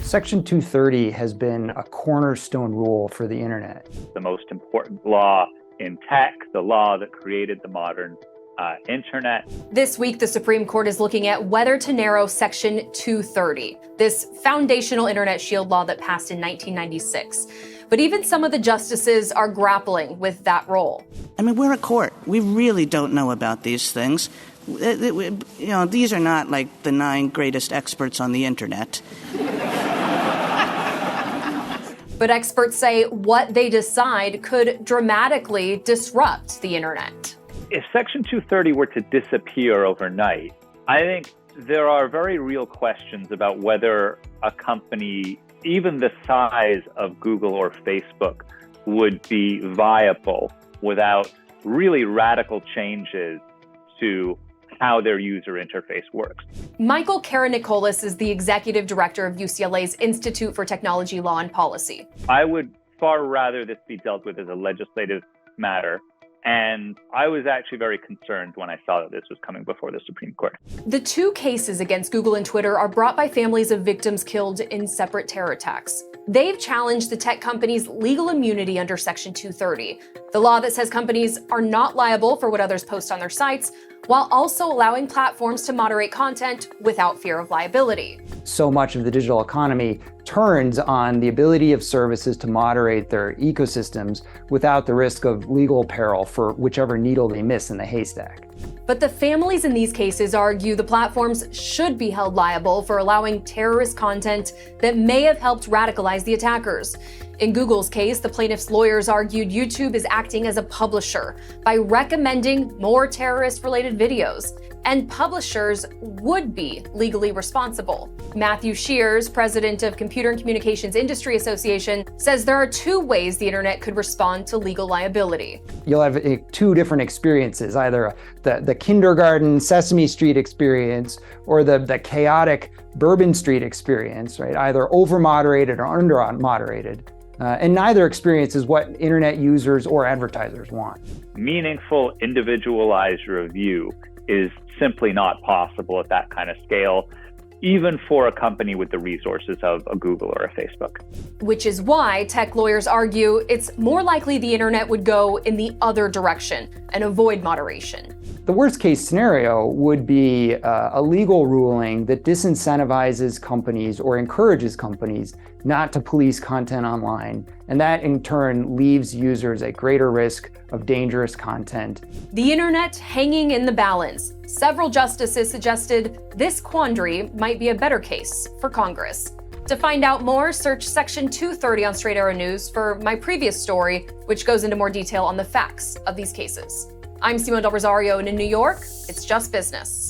Section 230 has been a cornerstone rule for the internet. The most important law in tech, the law that created the modern internet. This week, the Supreme Court is looking at whether to narrow Section 230, this foundational internet shield law that passed in 1996. But even some of the justices are grappling with that role. I mean, we're a court. We really don't know about these things. You know, these are not like the 9 greatest experts on the internet. But experts say what they decide could dramatically disrupt the internet. If Section 230 were to disappear overnight, I think there are very real questions about whether a company, even the size of Google or Facebook, would be viable without really radical changes to how their user interface works. Michael Karanicolas is the executive director of UCLA's Institute for Technology Law and Policy. I would far rather this be dealt with as a legislative matter. And I was actually very concerned when I saw that this was coming before the Supreme Court. The 2 cases against Google and Twitter are brought by families of victims killed in separate terror attacks. They've challenged the tech companies' legal immunity under Section 230, the law that says companies are not liable for what others post on their sites, while also allowing platforms to moderate content without fear of liability. So much of the digital economy turns on the ability of services to moderate their ecosystems without the risk of legal peril for whichever needle they miss in the haystack. But the families in these cases argue the platforms should be held liable for allowing terrorist content that may have helped radicalize the attackers. In Google's case, the plaintiffs' lawyers argued YouTube is acting as a publisher by recommending more terrorist-related videos, and publishers would be legally responsible. Matthew Schruers, president of Computer and Communications Industry Association, says there are 2 ways the internet could respond to legal liability. You'll have 2 different experiences, either the kindergarten Sesame Street experience or the chaotic Bourbon St experience, right? Either over-moderated or under-moderated. And neither experience is what internet users or advertisers want. Meaningful, individualized review is simply not possible at that kind of scale, even for a company with the resources of a Google or a Facebook. Which is why tech lawyers argue it's more likely the internet would go in the other direction and avoid moderation. The worst case scenario would be a legal ruling that disincentivizes companies or encourages companies not to police content online, and that in turn leaves users at greater risk of dangerous content. The internet hanging in the balance. Several justices suggested this quandary might be a better case for Congress. To find out more, search Section 230 on Straight Arrow News for my previous story, which goes into more detail on the facts of these cases. I'm Simone Del Rosario, and in New York, it's just business.